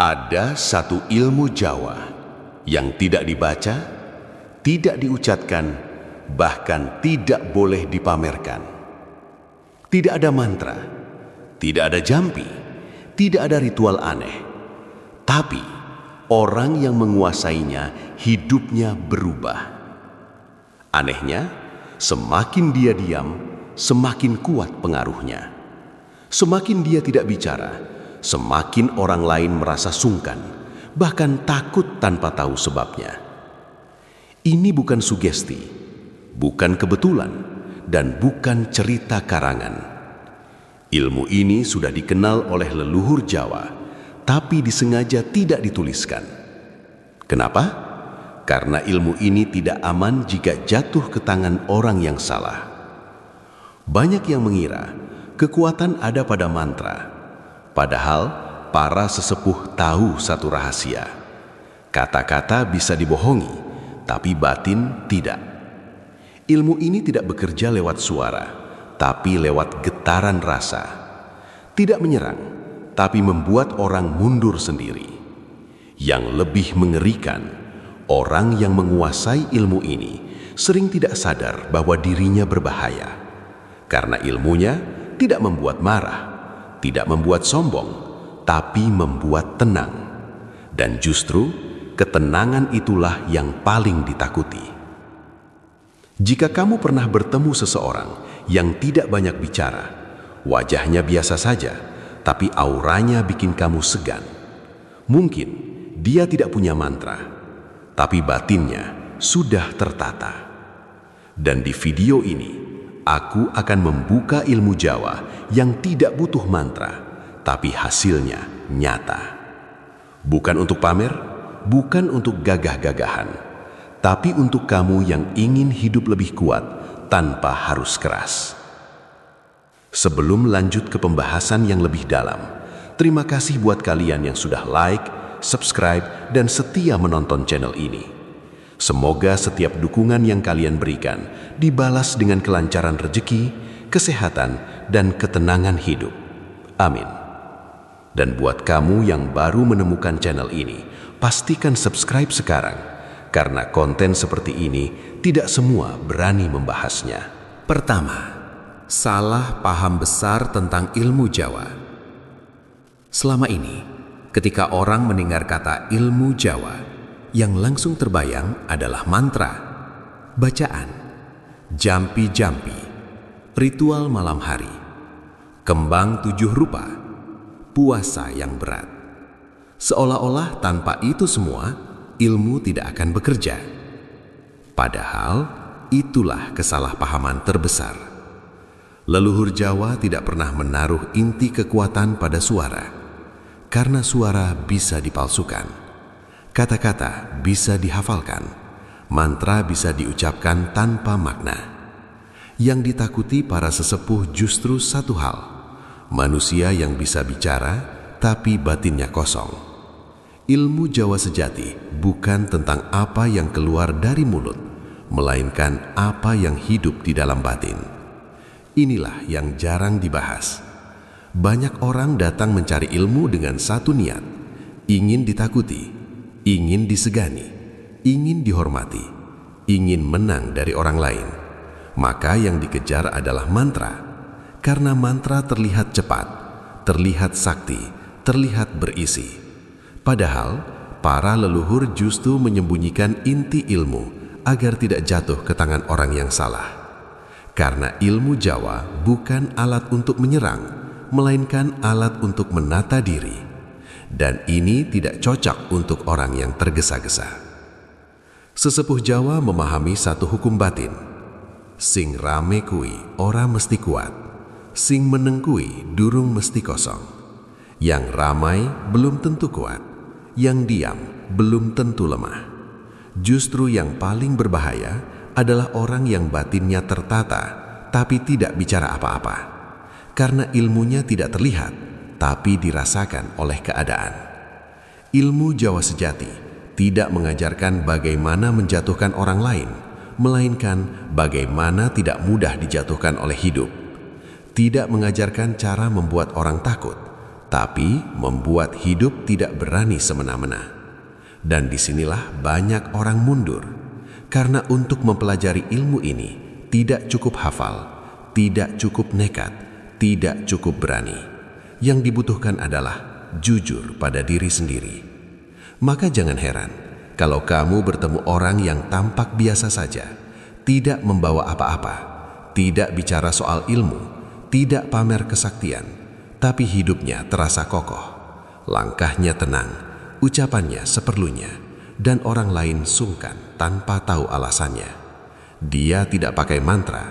Ada satu ilmu Jawa yang tidak dibaca, tidak diucapkan, bahkan tidak boleh dipamerkan. Tidak ada mantra, tidak ada jampi, tidak ada ritual aneh. Tapi orang yang menguasainya hidupnya berubah. Anehnya, semakin dia diam, semakin kuat pengaruhnya. Semakin dia tidak bicara, semakin orang lain merasa sungkan, bahkan takut tanpa tahu sebabnya. Ini bukan sugesti, bukan kebetulan, dan bukan cerita karangan. Ilmu ini sudah dikenal oleh leluhur Jawa, tapi disengaja tidak dituliskan. Kenapa? Karena ilmu ini tidak aman jika jatuh ke tangan orang yang salah. Banyak yang mengira kekuatan ada pada mantra. Padahal para sesepuh tahu satu rahasia. Kata-kata bisa dibohongi, tapi batin tidak. Ilmu ini tidak bekerja lewat suara, tapi lewat getaran rasa. Tidak menyerang, tapi membuat orang mundur sendiri. Yang lebih mengerikan, orang yang menguasai ilmu ini sering tidak sadar bahwa dirinya berbahaya. Karena ilmunya tidak membuat marah, tidak membuat sombong, tapi membuat tenang. Dan justru ketenangan itulah yang paling ditakuti. Jika kamu pernah bertemu seseorang yang tidak banyak bicara, wajahnya biasa saja, tapi auranya bikin kamu segan. Mungkin dia tidak punya mantra, tapi batinnya sudah tertata. Dan di video ini, aku akan membuka ilmu Jawa yang tidak butuh mantra, tapi hasilnya nyata. Bukan untuk pamer, bukan untuk gagah-gagahan, tapi untuk kamu yang ingin hidup lebih kuat tanpa harus keras. Sebelum lanjut ke pembahasan yang lebih dalam, terima kasih buat kalian yang sudah like, subscribe, dan setia menonton channel ini. Semoga setiap dukungan yang kalian berikan dibalas dengan kelancaran rezeki, kesehatan, dan ketenangan hidup. Amin. Dan buat kamu yang baru menemukan channel ini, pastikan subscribe sekarang, karena konten seperti ini tidak semua berani membahasnya. Pertama, salah paham besar tentang ilmu Jawa. Selama ini, ketika orang mendengar kata ilmu Jawa, yang langsung terbayang adalah mantra, bacaan, jampi-jampi, ritual malam hari, kembang 7 rupa, puasa yang berat. Seolah-olah tanpa itu semua, ilmu tidak akan bekerja. Padahal, itulah kesalahpahaman terbesar. Leluhur Jawa tidak pernah menaruh inti kekuatan pada suara, karena suara bisa dipalsukan. Kata-kata bisa dihafalkan, mantra bisa diucapkan tanpa makna. Yang ditakuti para sesepuh justru satu hal, manusia yang bisa bicara tapi batinnya kosong. Ilmu Jawa sejati bukan tentang apa yang keluar dari mulut, melainkan apa yang hidup di dalam batin. Inilah yang jarang dibahas. Banyak orang datang mencari ilmu dengan satu niat, ingin ditakuti, ingin disegani, ingin dihormati, ingin menang dari orang lain. Maka yang dikejar adalah mantra, karena mantra terlihat cepat, terlihat sakti, terlihat berisi. Padahal, para leluhur justru menyembunyikan inti ilmu agar tidak jatuh ke tangan orang yang salah. Karena ilmu Jawa bukan alat untuk menyerang, melainkan alat untuk menata diri. Dan ini tidak cocok untuk orang yang tergesa-gesa. Sesepuh Jawa memahami satu hukum batin. Sing rame kui ora mesti kuat, sing meneng kui durung mesti kosong. Yang ramai belum tentu kuat, yang diam belum tentu lemah. Justru yang paling berbahaya adalah orang yang batinnya tertata, tapi tidak bicara apa-apa. Karena ilmunya tidak terlihat, tapi dirasakan oleh keadaan. Ilmu Jawa sejati tidak mengajarkan bagaimana menjatuhkan orang lain, melainkan bagaimana tidak mudah dijatuhkan oleh hidup. Tidak mengajarkan cara membuat orang takut, tapi membuat hidup tidak berani semena-mena. Dan disinilah banyak orang mundur, karena untuk mempelajari ilmu ini tidak cukup hafal, tidak cukup nekat, tidak cukup berani. Yang dibutuhkan adalah jujur pada diri sendiri. Maka jangan heran kalau kamu bertemu orang yang tampak biasa saja, tidak membawa apa-apa, tidak bicara soal ilmu, tidak pamer kesaktian, tapi hidupnya terasa kokoh, langkahnya tenang, ucapannya seperlunya, dan orang lain sungkan tanpa tahu alasannya. Dia tidak pakai mantra,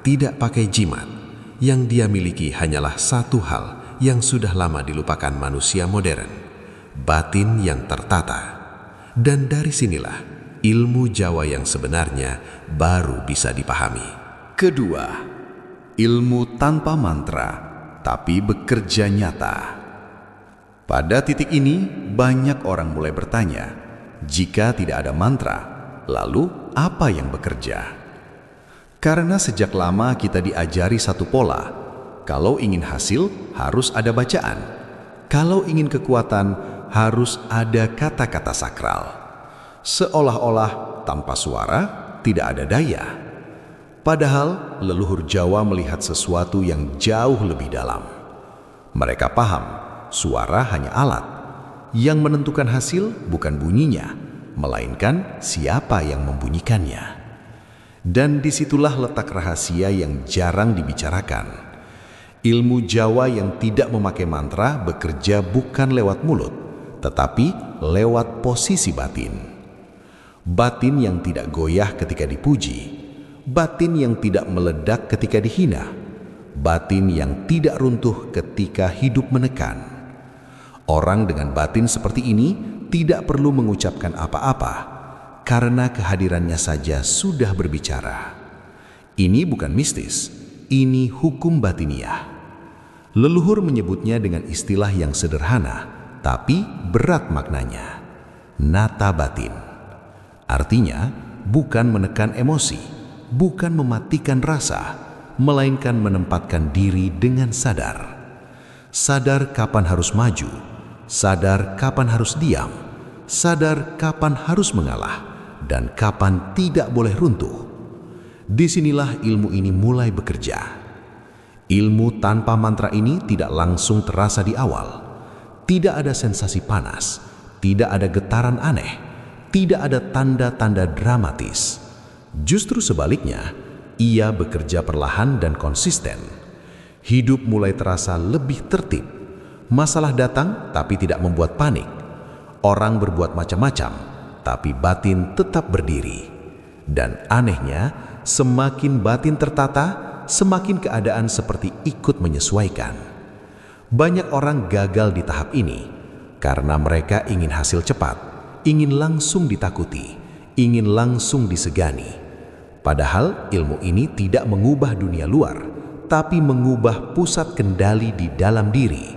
tidak pakai jimat. Yang dia miliki hanyalah satu hal yang sudah lama dilupakan manusia modern, batin yang tertata. Dan dari sinilah ilmu Jawa yang sebenarnya baru bisa dipahami. Kedua, ilmu tanpa mantra, tapi bekerja nyata. Pada titik ini, banyak orang mulai bertanya, jika tidak ada mantra, lalu apa yang bekerja? Karena sejak lama kita diajari satu pola, kalau ingin hasil harus ada bacaan, kalau ingin kekuatan harus ada kata-kata sakral. Seolah-olah tanpa suara tidak ada daya. Padahal leluhur Jawa melihat sesuatu yang jauh lebih dalam. Mereka paham, suara hanya alat. Yang menentukan hasil bukan bunyinya, melainkan siapa yang membunyikannya. Dan disitulah letak rahasia yang jarang dibicarakan. Ilmu Jawa yang tidak memakai mantra bekerja bukan lewat mulut, tetapi lewat posisi batin. Batin yang tidak goyah ketika dipuji, batin yang tidak meledak ketika dihina, batin yang tidak runtuh ketika hidup menekan. Orang dengan batin seperti ini tidak perlu mengucapkan apa-apa, karena kehadirannya saja sudah berbicara. Ini bukan mistis, ini hukum batiniah. Leluhur menyebutnya dengan istilah yang sederhana, tapi berat maknanya. Nata batin. Artinya, bukan menekan emosi, bukan mematikan rasa, melainkan menempatkan diri dengan sadar. Sadar kapan harus maju, sadar kapan harus diam, sadar kapan harus mengalah, dan kapan tidak boleh runtuh. Disinilah ilmu ini mulai bekerja. Ilmu tanpa mantra ini tidak langsung terasa di awal. Tidak ada sensasi panas, tidak ada getaran aneh, tidak ada tanda-tanda dramatis. Justru sebaliknya, ia bekerja perlahan dan konsisten. Hidup mulai terasa lebih tertib. Masalah datang tapi tidak membuat panik. Orang berbuat macam-macam, tapi batin tetap berdiri. Dan anehnya, semakin batin tertata, semakin keadaan seperti ikut menyesuaikan. Banyak orang gagal di tahap ini karena mereka ingin hasil cepat, ingin langsung ditakuti, ingin langsung disegani. Padahal ilmu ini tidak mengubah dunia luar, tapi mengubah pusat kendali di dalam diri.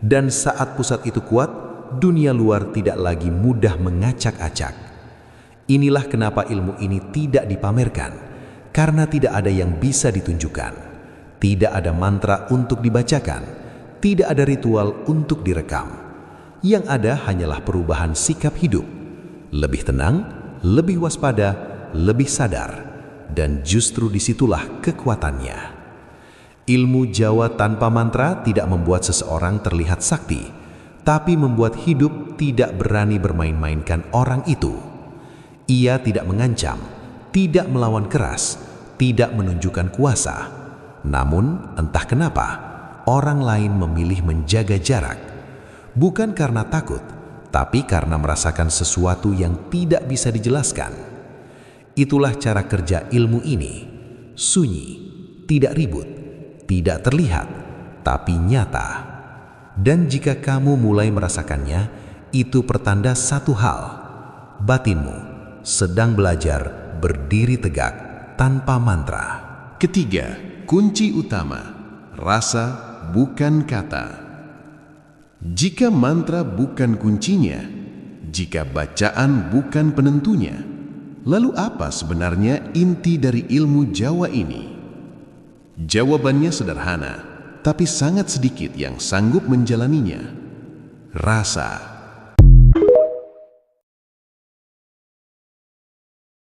Dan saat pusat itu kuat, dunia luar tidak lagi mudah mengacak-acak. Inilah kenapa ilmu ini tidak dipamerkan, karena tidak ada yang bisa ditunjukkan. Tidak ada mantra untuk dibacakan, tidak ada ritual untuk direkam. Yang ada hanyalah perubahan sikap hidup. Lebih tenang, lebih waspada, lebih sadar. Dan justru disitulah kekuatannya. Ilmu Jawa tanpa mantra tidak membuat seseorang terlihat sakti, tapi membuat hidup tidak berani bermain-mainkan orang itu. Ia tidak mengancam, tidak melawan keras, tidak menunjukkan kuasa. Namun, entah kenapa, orang lain memilih menjaga jarak. Bukan karena takut, tapi karena merasakan sesuatu yang tidak bisa dijelaskan. Itulah cara kerja ilmu ini. Sunyi, tidak ribut, tidak terlihat, tapi nyata. Dan jika kamu mulai merasakannya, itu pertanda satu hal. Batinmu sedang belajar berdiri tegak tanpa mantra. Ketiga, kunci utama, rasa bukan kata. Jika mantra bukan kuncinya, jika bacaan bukan penentunya, lalu apa sebenarnya inti dari ilmu Jawa ini? Jawabannya sederhana, tapi sangat sedikit yang sanggup menjalaninya. Rasa